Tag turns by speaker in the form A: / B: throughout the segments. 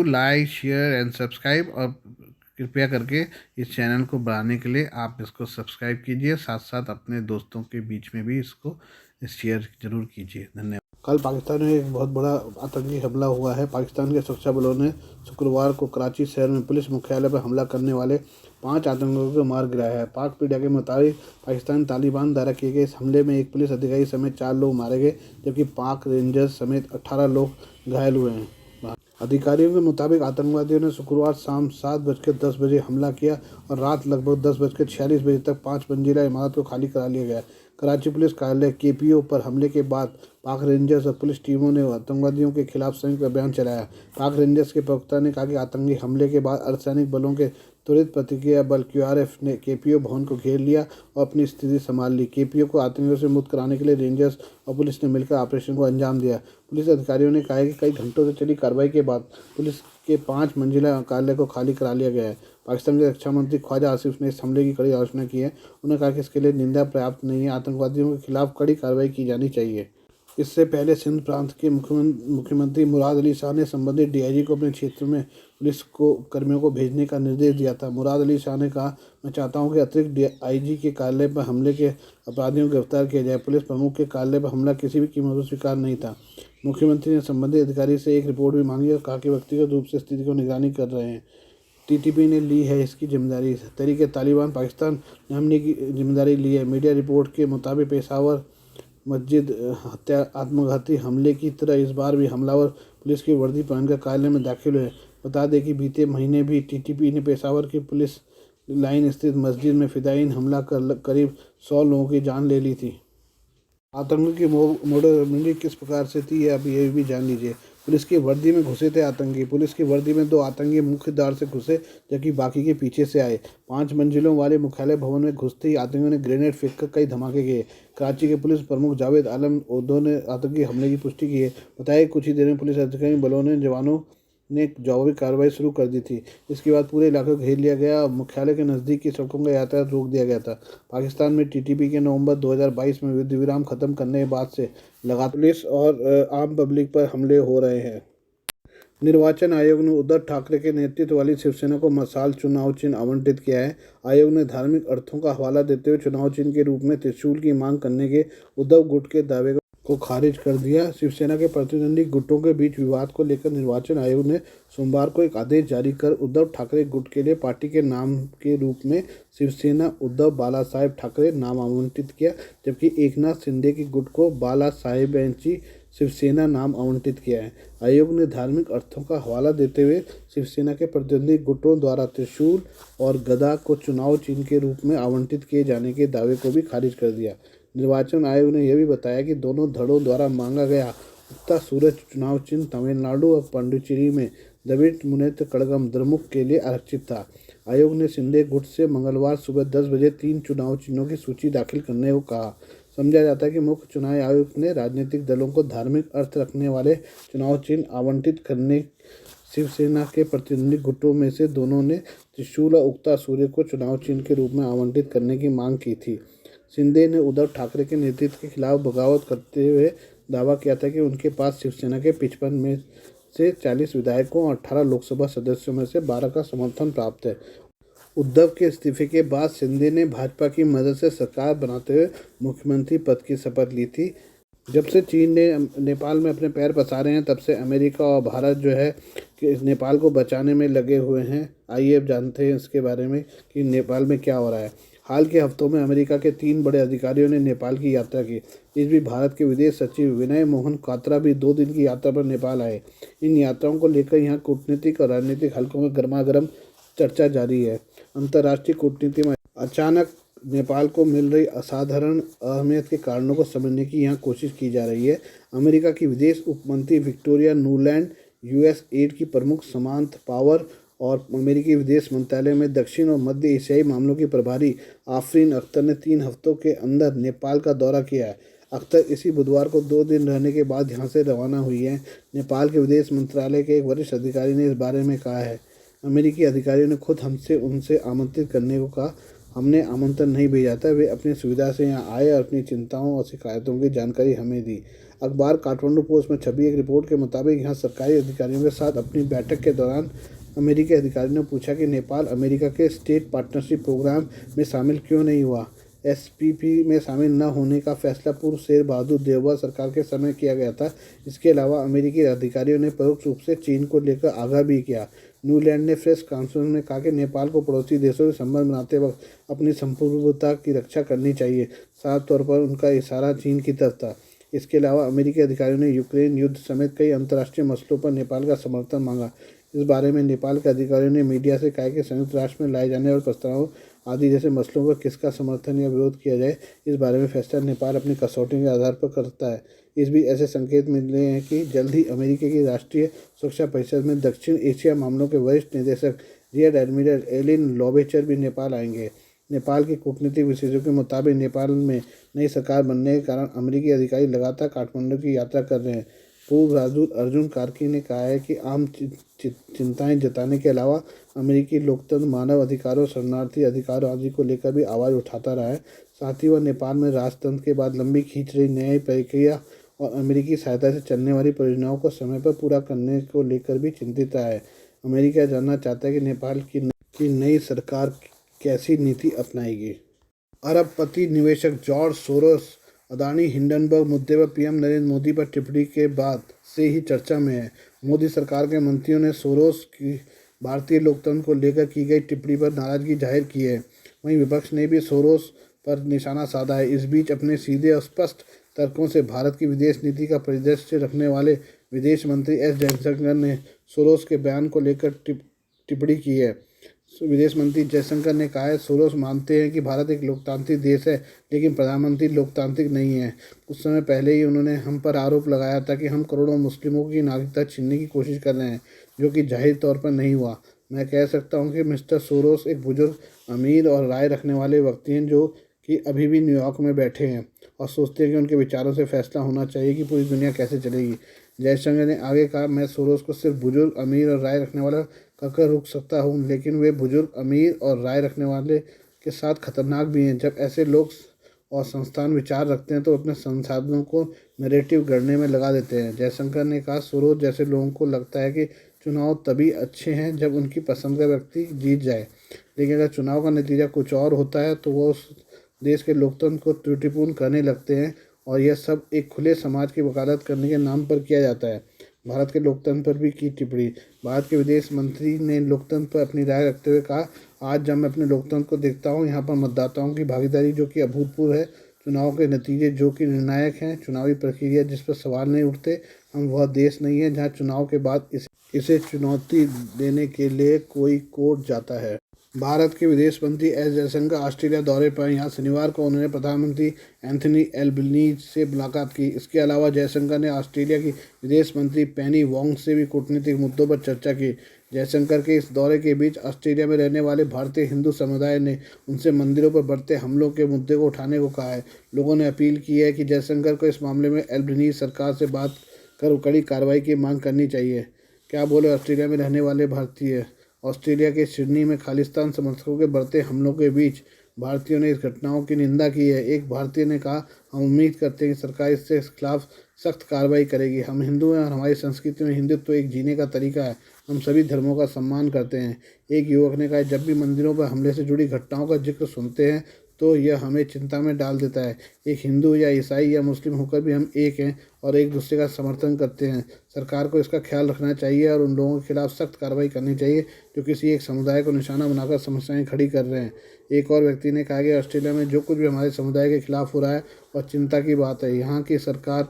A: Like share and subscribe, और कृपया करके इस चैनल को बढ़ाने के लिए आप इसको सब्सक्राइब कीजिए, साथ साथ अपने दोस्तों के बीच में भी इसको शेयर जरूर कीजिए। धन्यवाद। कल पाकिस्तान में एक बहुत बड़ा आतंकी हमला हुआ है। पाकिस्तान के सुरक्षा बलों ने शुक्रवार को कराची शहर में पुलिस मुख्यालय पर हमला करने वाले 5 आतंकियों को मार गिराया है। पाक मीडिया के मुताबिक पाकिस्तान तालिबान द्वारा किए गए इस हमले में एक पुलिस अधिकारी समेत 4 लोग मारे गए, जबकि पाक रेंजर्स समेत 18 लोग घायल हुए हैं। अधिकारियों के मुताबिक आतंकवादियों ने शुक्रवार शाम 7:10 बजे हमला किया और रात लगभग 10:46 बजे तक 5 मंजिला इमारत को खाली करा लिया गया। कराची पुलिस कार्यालय केपीओ पर हमले के बाद पाक रेंजर्स और पुलिस टीमों ने आतंकवादियों के खिलाफ संयुक्त अभियान चलाया। पाक रेंजर्स के प्रवक्ता ने कहा कि आतंकी हमले के बाद अर्धसैनिक बलों के त्वरित प्रतिक्रिया बल क्यूआरएफ ने केपीओ भवन को घेर लिया और अपनी स्थिति संभाल ली। केपीओ को आतंकियों से मुक्त कराने के लिए रेंजर्स और पुलिस ने मिलकर ऑपरेशन को अंजाम दिया। पुलिस अधिकारियों ने कहा कि कई घंटों से चली कार्रवाई के बाद पुलिस के 5 मंजिला कार्यालय को खाली करा लिया गया है। पाकिस्तान के रक्षा मंत्री ख्वाजा आसिफ ने इस हमले की कड़ी आलोचना की है। उन्होंने कहा कि इसके लिए निंदा पर्याप्त नहीं है, आतंकवादियों के खिलाफ कड़ी कार्रवाई की जानी चाहिए। इससे पहले सिंध प्रांत के मुख्यमंत्री मुराद अली शाह ने संबंधित डीआईजी को अपने क्षेत्र में पुलिस को कर्मियों को भेजने का निर्देश दिया था। मुराद अली शाह ने कहा, मैं चाहता हूं कि अतिरिक्त डीआईजी के कार्यालय पर हमले के अपराधियों को गिरफ्तार किया जाए। पुलिस प्रमुख के कार्यालय पर हमला किसी भी कीमत पर स्वीकार नहीं था। मुख्यमंत्री ने संबंधित अधिकारी से एक रिपोर्ट भी मांगी और कहा कि व्यक्तिगत रूप से स्थिति को निगरानी कर रहे हैं। टीटीपी ने ली है इसकी जिम्मेदारी। तहरीक तालिबान पाकिस्तान ने हमले की जिम्मेदारी ली है। मीडिया रिपोर्ट के मुताबिक पेशावर मस्जिद हत्या आत्मघाती हमले की तरह इस बार भी हमलावर पुलिस की वर्दी पहनकर कार्यालय में दाखिल हुए। बता दें कि बीते महीने भी टीटीपी ने पेशावर की पुलिस लाइन स्थित मस्जिद में फिदायीन हमला कर करीब 100 लोगों की जान ले ली थी। आतंकी की मोड़बंदी किस प्रकार से थी, अब ये भी जान लीजिए। पुलिस की वर्दी में घुसे थे आतंकी। पुलिस की वर्दी में 2 आतंकी मुख्य द्वार से घुसे, जबकि बाकी के पीछे से आए। 5 मंजिलों वाले मुख्यालय भवन में घुसते ही आतंकियों ने ग्रेनेड फेंककर कई धमाके किए। कराची के पुलिस प्रमुख जावेद आलम उर्दू ने आतंकी हमले की पुष्टि की है। बताया कुछ ही देर में पुलिस अधिकारी बलों ने जवानों ने जवाबी कार्रवाई शुरू कर दी थी। इसके बाद पूरे इलाके को घेर लिया गया और मुख्यालय के नज़दीक की सड़कों का यातायात रोक दिया गया था। पाकिस्तान में टीटीपी के नवंबर 2022 में युद्ध विराम खत्म करने के बाद से लगातार पुलिस और आम पब्लिक पर हमले हो रहे हैं। निर्वाचन आयोग ने उद्धव ठाकरे के नेतृत्व वाली शिवसेना को मशाल चुनाव चिन्ह आवंटित किया है। आयोग ने धार्मिक अर्थों का हवाला देते हुए चुनाव चिन्ह के रूप में त्रिशूल की मांग करने के उद्धव गुट के दावे को खारिज कर दिया। शिवसेना के प्रतिद्वंदी गुटों के बीच विवाद को लेकर निर्वाचन आयोग ने सोमवार को एक आदेश जारी कर उद्धव ठाकरे गुट के लिए पार्टी के नाम के रूप में शिवसेना उद्धव बाला साहेब ठाकरे नाम आवंटित किया, जबकि एकनाथ शिंदे के गुट को बाला साहेबांची शिवसेना नाम आवंटित किया है। आयोग ने धार्मिक अर्थों का हवाला देते हुए शिवसेना के प्रतिद्वंदी गुटों द्वारा त्रिशूल और गदा को चुनाव चिन्ह के रूप में आवंटित किए जाने के दावे को भी खारिज कर दिया। निर्वाचन आयोग ने यह भी बताया कि दोनों धड़ों द्वारा मांगा गया उगता सूरज चुनाव चिन्ह तमिलनाडु और पांडिचेरी में द्रविड़ मुनेत्र कड़गम द्रमुक के लिए आरक्षित था। आयोग ने शिंदे गुट से मंगलवार सुबह 10 बजे 3 चुनाव चिन्हों की सूची दाखिल करने को कहा। समझा जाता है कि मुख्य चुनाव आयुक्त ने राजनीतिक दलों को धार्मिक अर्थ रखने वाले चुनाव चिन्ह आवंटित करने। शिवसेना के प्रतिद्वंदी गुटों में से दोनों ने त्रिशूल और उगता सूर्य को चुनाव चिन्ह के रूप में आवंटित करने की मांग की थी। शिंदे ने उद्धव ठाकरे के नेतृत्व के खिलाफ बगावत करते हुए दावा किया था कि उनके पास शिवसेना के 55 में से 40 विधायकों और 18 लोकसभा सदस्यों में से 12 का समर्थन प्राप्त है। उद्धव के इस्तीफे के बाद शिंदे ने भाजपा की मदद से सरकार बनाते हुए मुख्यमंत्री पद की शपथ ली थी। जब से चीन ने नेपाल में अपने पैर पसारे हैं, तब से अमेरिका और भारत जो है कि नेपाल को बचाने में लगे हुए हैं। आइए अब जानते हैं इसके बारे में कि नेपाल में क्या हो रहा है। हाल के हफ्तों में अमेरिका के 3 बड़े अधिकारियों ने नेपाल की यात्रा की। इस बीच भारत के विदेश सचिव विनय मोहन क्वात्रा भी 2 दिन की यात्रा पर नेपाल आए। इन यात्राओं को लेकर यहाँ कूटनीतिक और राजनीतिक हलकों में गर्मागर्म चर्चा जारी है। अंतर्राष्ट्रीय कूटनीति में अचानक नेपाल को मिल रही असाधारण अहमियत के कारणों को समझने की यहाँ कोशिश की जा रही है। अमेरिका की विदेश उपमंत्री विक्टोरिया नुलैंड, यूएस एड की प्रमुख समांथा पावर और अमेरिकी विदेश मंत्रालय में दक्षिण और मध्य एशियाई मामलों की प्रभारी आफरीन अख्तर ने 3 हफ्तों के अंदर नेपाल का दौरा किया है। अख्तर इसी बुधवार को 2 दिन रहने के बाद यहाँ से रवाना हुई हैं। नेपाल के विदेश मंत्रालय के एक वरिष्ठ अधिकारी ने इस बारे में कहा है। अमेरिकी अधिकारियों ने खुद हमसे उनसे आमंत्रित करने को कहा। हमने आमंत्रण नहीं भेजा था। वे अपनी सुविधा से यहाँ आए और अपनी चिंताओं और शिकायतों की जानकारी हमें दी। अखबार काठमांडू पोस्ट में छपी एक रिपोर्ट के मुताबिक यहाँ सरकारी अधिकारियों के साथ अपनी बैठक के दौरान अमेरिकी अधिकारियों ने पूछा कि नेपाल अमेरिका के स्टेट पार्टनरशिप प्रोग्राम में शामिल क्यों नहीं हुआ। एसपीपी में शामिल न होने का फैसला पूर्व शेर बहादुर देववा सरकार के समय किया गया था। इसके अलावा अमेरिकी अधिकारियों ने परोक्ष रूप से चीन को लेकर आगाह भी किया। न्यूजीलैंड ने प्रेस कॉन्फ्रेंस में कहा कि नेपाल को पड़ोसी देशों से संबंध बनाते वक्त अपनी संप्रभुता की रक्षा करनी चाहिए। साफ तौर पर उनका इशारा चीन की तरफ था। इसके अलावा अमेरिकी अधिकारियों ने यूक्रेन युद्ध समेत कई अंतर्राष्ट्रीय मसलों पर नेपाल का समर्थन मांगा। इस बारे में नेपाल के अधिकारियों ने मीडिया से कहा कि संयुक्त राष्ट्र में लाए जाने वाले प्रस्तावों आदि जैसे मसलों पर किसका समर्थन या विरोध किया जाए, इस बारे में फैसला नेपाल अपनी कसौटी के आधार पर करता है। इस बीच ऐसे संकेत मिले हैं कि जल्द ही अमेरिका की राष्ट्रीय सुरक्षा परिषद में दक्षिण एशिया मामलों के वरिष्ठ निदेशक रियर एडमिरल एलिन लोबेचर भी नेपाल आएंगे। नेपाल के कूटनीतिक विशेषज्ञों के मुताबिक नेपाल में नई सरकार बनने के कारण अमेरिकी अधिकारी लगातार काठमांडू की यात्रा कर रहे हैं। पूर्व राजदूत अर्जुन कार्की ने कहा है कि आम चिंताएं जताने के अलावा अमेरिकी लोकतंत्र, मानव अधिकारों, शरणार्थी अधिकारों आदि को लेकर भी आवाज़ उठाता रहा है। साथ ही वह नेपाल में राजतंत्र के बाद लंबी खींच रही न्याय प्रक्रिया और अमेरिकी सहायता से चलने वाली परियोजनाओं को समय पर पूरा करने को लेकर भी चिंतित है। अमेरिका जानना चाहता है कि नेपाल की नई सरकार कैसी नीति अपनाएगी। अरबपति निवेशक जॉर्ज सोरोस अदानी हिंडनबर्ग मुद्दे पर पीएम नरेंद्र मोदी पर टिप्पणी के बाद से ही चर्चा में है। मोदी सरकार के मंत्रियों ने सोरोस की भारतीय लोकतंत्र को लेकर की गई टिप्पणी पर नाराजगी जाहिर की है। वहीं विपक्ष ने भी सोरोस पर निशाना साधा है। इस बीच अपने सीधे और स्पष्ट तर्कों से भारत की विदेश नीति का परिदृश्य रखने वाले विदेश मंत्री एस जयशंकर ने सोरोस के बयान को लेकर टिप्पणी की है। विदेश मंत्री जयशंकर ने कहा है, सोरोस मानते हैं कि भारत एक लोकतांत्रिक देश है, लेकिन प्रधानमंत्री लोकतांत्रिक नहीं है। कुछ समय पहले ही उन्होंने हम पर आरोप लगाया था कि हम करोड़ों मुस्लिमों की नागरिकता छीनने की कोशिश कर रहे हैं, जो कि जाहिर तौर पर नहीं हुआ। मैं कह सकता हूं कि मिस्टर सोरोस एक बुजुर्ग, अमीर और राय रखने वाले व्यक्ति हैं, जो कि अभी भी न्यूयॉर्क में बैठे हैं और सोचते हैं कि उनके विचारों से फैसला होना चाहिए कि पूरी दुनिया कैसे चलेगी। जयशंकर ने आगे कहा, मैं सोरोस को सिर्फ बुजुर्ग, अमीर और राय रखने वाला कहकर रुक सकता हूँ, लेकिन वे बुजुर्ग, अमीर और राय रखने वाले के साथ खतरनाक भी हैं। जब ऐसे लोग और संस्थान विचार रखते हैं तो अपने संसाधनों को नैरेटिव गढ़ने में लगा देते हैं। जयशंकर ने कहा, सोरोस जैसे लोगों को लगता है कि चुनाव तभी अच्छे हैं जब उनकी पसंद का व्यक्ति जीत जाए, लेकिन अगर चुनाव का नतीजा कुछ और होता है तो वो उस देश के लोकतंत्र को त्रुटिपूर्ण करने लगते हैं, और यह सब एक खुले समाज की वकालत करने के नाम पर किया जाता है। भारत के लोकतंत्र पर भी की टिप्पणी। भारत के विदेश मंत्री ने लोकतंत्र पर अपनी राय रखते हुए कहा, आज जब मैं अपने लोकतंत्र को देखता हूँ, यहाँ पर मतदाताओं की भागीदारी जो कि अभूतपूर्व है, चुनाव के नतीजे जो कि निर्णायक हैं, चुनावी प्रक्रिया जिस पर सवाल नहीं उठते, हम वह देश नहीं है जहाँ चुनाव के बाद इसे चुनौती देने के लिए कोई कोर्ट जाता है। भारत के विदेश मंत्री एस जयशंकर ऑस्ट्रेलिया दौरे पर यहाँ शनिवार को उन्होंने प्रधानमंत्री एंथनी एल्बनीज़ से मुलाकात की। इसके अलावा जयशंकर ने ऑस्ट्रेलिया की विदेश मंत्री पेनी वोंग से भी कूटनीतिक मुद्दों पर चर्चा की। जयशंकर के इस दौरे के बीच ऑस्ट्रेलिया में रहने वाले भारतीय हिंदू समुदाय ने उनसे मंदिरों पर बढ़ते हमलों के मुद्दे को उठाने को कहा है। लोगों ने अपील की है कि जयशंकर को इस मामले में एल्बनीज़ सरकार से बात कर कड़ी कार्रवाई की मांग करनी चाहिए। क्या बोले ऑस्ट्रेलिया में रहने वाले भारतीय। ऑस्ट्रेलिया के सिडनी में खालिस्तान समर्थकों के बढ़ते हमलों के बीच भारतीयों ने इस घटनाओं की निंदा की है। एक भारतीय ने कहा, हम उम्मीद करते हैं कि सरकार इसके खिलाफ सख्त कार्रवाई करेगी। हम हिंदू हैं और हमारी संस्कृति में हिंदुत्व एक जीने का तरीका है। हम सभी धर्मों का सम्मान करते हैं। एक युवक ने कहा, जब भी मंदिरों पर हमले से जुड़ी घटनाओं का जिक्र सुनते हैं तो यह हमें चिंता में डाल देता है। एक हिंदू या ईसाई या मुस्लिम होकर भी हम एक हैं और एक दूसरे का समर्थन करते हैं। सरकार को इसका ख्याल रखना चाहिए और उन लोगों के खिलाफ सख्त कार्रवाई करनी चाहिए जो किसी एक समुदाय को निशाना बनाकर समस्याएं खड़ी कर रहे हैं। एक और व्यक्ति ने कहा कि ऑस्ट्रेलिया में जो कुछ भी हमारे समुदाय के खिलाफ हो रहा है वह चिंता की बात है। यहाँ की सरकार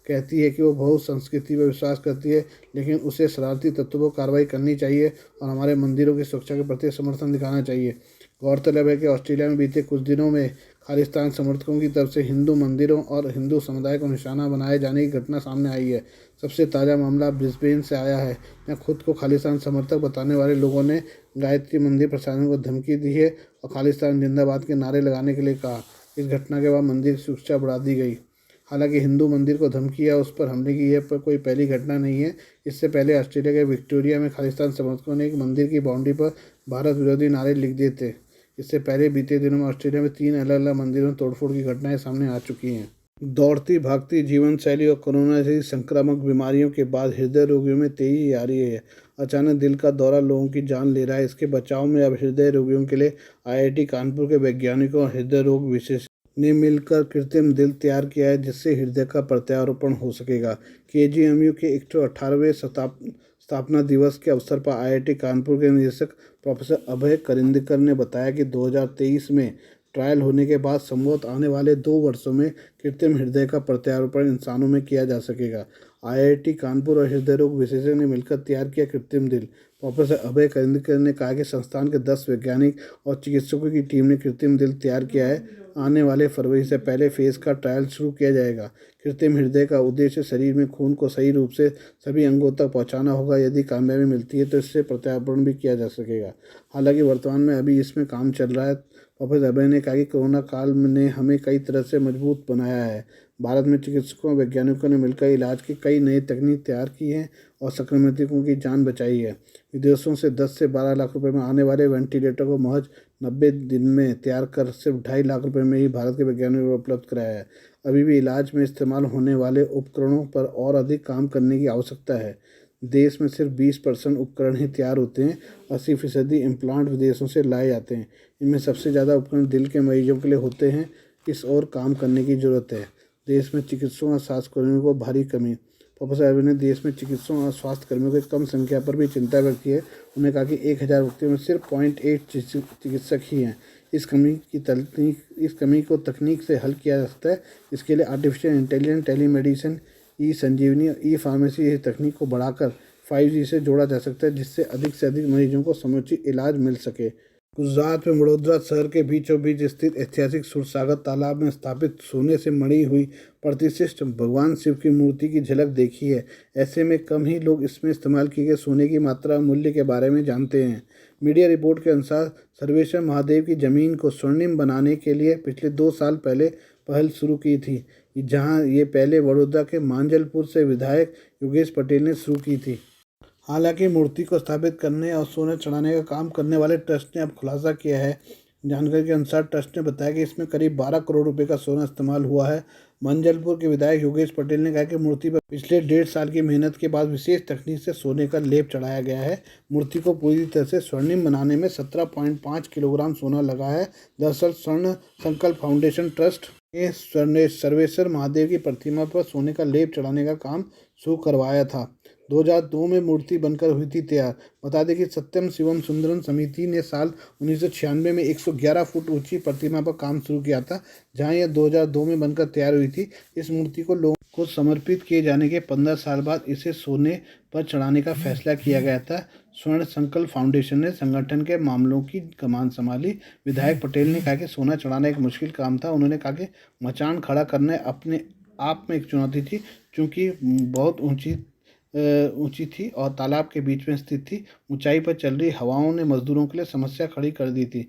A: कहती है कि वो बहुत संस्कृति पर विश्वास करती है, लेकिन उसे शरारती तत्वों पर कार्रवाई करनी चाहिए और हमारे मंदिरों की सुरक्षा के प्रति समर्थन दिखाना चाहिए। गौरतलब है कि ऑस्ट्रेलिया में बीते कुछ दिनों में खालिस्तान समर्थकों की तरफ से हिंदू मंदिरों और हिंदू समुदाय को निशाना बनाए जाने की घटना सामने आई है। सबसे ताज़ा मामला ब्रिस्बेन से आया है, जहाँ खुद को खालिस्तान समर्थक बताने वाले लोगों ने गायत्री मंदिर प्रशासन को धमकी दी है और खालिस्तान जिंदाबाद के नारे लगाने के लिए कहा। इस घटना के बाद मंदिर की सुरक्षा बढ़ा दी गई। हालांकि हिंदू मंदिर को धमकी या उस पर हमले की यह पर कोई पहली घटना नहीं है। इससे पहले ऑस्ट्रेलिया के विक्टोरिया में खालिस्तान समर्थकों ने एक मंदिर की बाउंड्री पर भारत विरोधी नारे लिख दिए थे। इससे पहले बीते दिनों में ऑस्ट्रेलिया में 3 अलग अलग मंदिरों में तोड़फोड़ की घटनाएं सामने आ चुकी हैं। दौड़ती भागती जीवन शैली और कोरोना जैसी संक्रामक बीमारियों के बाद हृदय रोगियों में तेजी आ रही है। अचानक दिल का दौरा लोगों की जान ले रहा है। इसके बचाव में अब हृदय रोगियों के लिए IIT कानपुर के वैज्ञानिकों और हृदय रोग विशेषज्ञों ने मिलकर कृत्रिम दिल तैयार किया है, जिससे हृदय का प्रत्यारोपण हो सकेगा। KGMU के 118वें स्थापना दिवस के अवसर पर IIT कानपुर के निदेशक प्रोफेसर अभय करिंदकर ने बताया कि 2023 में ट्रायल होने के बाद संभवतः आने वाले 2 वर्षों में कृत्रिम हृदय का प्रत्यारोपण इंसानों में किया जा सकेगा। IIT कानपुर और हृदय रोग विशेषज्ञ ने मिलकर तैयार किया कृत्रिम दिल। प्रोफेसर अभय करिंदकर ने कहा कि संस्थान के 10 वैज्ञानिक और चिकित्सकों की टीम ने कृत्रिम दिल तैयार किया है। आने वाले फरवरी से पहले फेज का ट्रायल शुरू किया जाएगा। कृत्रिम हृदय का उद्देश्य शरीर में खून को सही रूप से सभी अंगों तक पहुंचाना होगा। यदि कामयाबी मिलती है तो इससे प्रत्यारोपण भी किया जा सकेगा। हालांकि वर्तमान में अभी इसमें काम चल रहा है। प्रोफेसर अभय ने कहा कि कोरोना काल ने हमें कई तरह से मजबूत बनाया है। भारत में चिकित्सकों और वैज्ञानिकों ने मिलकर इलाज की कई नई तकनीक तैयार की हैं और संक्रमितों की जान बचाई है। विदेशों से 10 से 12 लाख रुपए में आने वाले वेंटिलेटर को महज 90 दिन में तैयार कर सिर्फ 2.5 लाख रुपए में ही भारत के वैज्ञानिकों को उपलब्ध कराया है। अभी भी इलाज में इस्तेमाल होने वाले उपकरणों पर और अधिक काम करने की आवश्यकता है। देश में सिर्फ 20% उपकरण ही तैयार होते हैं। 80% इम्प्लांट विदेशों से लाए जाते हैं। इनमें सबसे ज़्यादा उपकरण दिल के मरीजों के लिए होते हैं। इस ओर काम करने की ज़रूरत है। देश में चिकित्सकों और स्वास्थ्यकर्मियों को भारी कमी। प्रोफेसर अभय ने देश में चिकित्सकों और स्वास्थ्यकर्मियों की कम संख्या पर भी चिंता व्यक्त की है। उन्होंने कहा कि 1000 व्यक्तियों में सिर्फ 0.8 चिकित्सक ही हैं। इस कमी को तकनीक से हल किया जा सकता है। इसके लिए आर्टिफिशियल इंटेलिजेंस, टेलीमेडिसिन, संजीवनी और फार्मेसी जैसी तकनीक को बढ़ाकर 5G से जोड़ा जा सकता है, जिससे अधिक से अधिक मरीजों को समुचित इलाज मिल सके। गुजरात में वडोदरा शहर के बीचों बीच स्थित ऐतिहासिक सुरसागर तालाब में स्थापित सोने से मढ़ी हुई प्रतिष्ठित भगवान शिव की मूर्ति की झलक देखी है। ऐसे में कम ही लोग इसमें इस्तेमाल किए गए सोने की मात्रा और मूल्य के बारे में जानते हैं। मीडिया रिपोर्ट के अनुसार सर्वेश्वर महादेव की जमीन को स्वर्णिम बनाने के लिए पिछले 2 साल पहले पहल शुरू की थी, जहां ये पहले वडोदरा के मांजलपुर से विधायक योगेश पटेल ने शुरू की थी। हालांकि मूर्ति को स्थापित करने और सोने चढ़ाने का काम करने वाले ट्रस्ट ने अब खुलासा किया है। जानकारी के अनुसार ट्रस्ट ने बताया कि इसमें करीब 12 करोड़ रुपए का सोना इस्तेमाल हुआ है। मंजलपुर के विधायक योगेश पटेल ने कहा कि मूर्ति पर पिछले 1.5 साल की मेहनत के बाद विशेष तकनीक से सोने का लेप चढ़ाया गया है। मूर्ति को पूरी तरह से स्वर्णिम बनाने में 17.5 किलोग्राम सोना लगा है। दरअसल स्वर्ण संकल्प फाउंडेशन ट्रस्ट ने सर्वेश्वर महादेव की प्रतिमा पर सोने का लेप चढ़ाने का काम शुरू करवाया था। 2002 में मूर्ति बनकर हुई थी तैयार। बता दें कि सत्यम शिवम सुंदरम समिति ने साल 1996 में 111 फुट ऊंची प्रतिमा पर काम शुरू किया था, जहां यह 2002 में बनकर तैयार हुई थी। इस मूर्ति को लोगों को समर्पित किए जाने के 15 साल बाद इसे सोने पर चढ़ाने का फैसला किया गया था। स्वर्ण संकल्प फाउंडेशन ने संगठन के मामलों की कमान संभाली। विधायक पटेल ने कहा कि सोना चढ़ाना एक मुश्किल काम था। उन्होंने कहा कि मचान खड़ा करना अपने आप में एक चुनौती थी, क्योंकि बहुत ऊंची थी और तालाब के बीच में स्थित थी। ऊंचाई पर चल रही हवाओं ने मजदूरों के लिए समस्या खड़ी कर दी थी।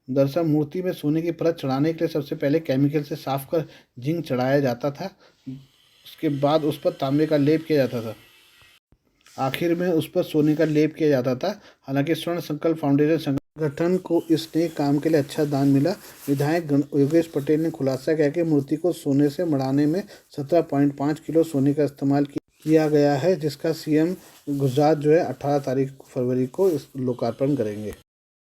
A: दरअसल मूर्ति में सोने की परत चढ़ाने के लिए सबसे पहले केमिकल से साफ कर जिंक चढ़ाया जाता था। उसके बाद उस पर तांबे का लेप किया जाता था। आखिर में उस पर सोने का लेप किया जाता था। हालांकि स्वर्ण संकल्प फाउंडेशन संगठन को इस नए काम के लिए अच्छा दान मिला। विधायक योगेश पटेल ने खुलासा किया कि मूर्ति को सोने से मढ़ाने में 17.5 किलो सोने का इस्तेमाल किया गया है, जिसका CM गुजरात 18 फरवरी को लोकार्पण करेंगे।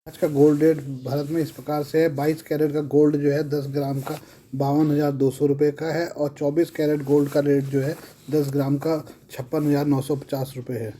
A: आज का गोल्ड रेट भारत में इस प्रकार से है। 22 कैरेट का गोल्ड 10 ग्राम का 52,200 रुपये का है और 24 कैरेट गोल्ड का रेट 10 ग्राम का 56,950 रुपये है।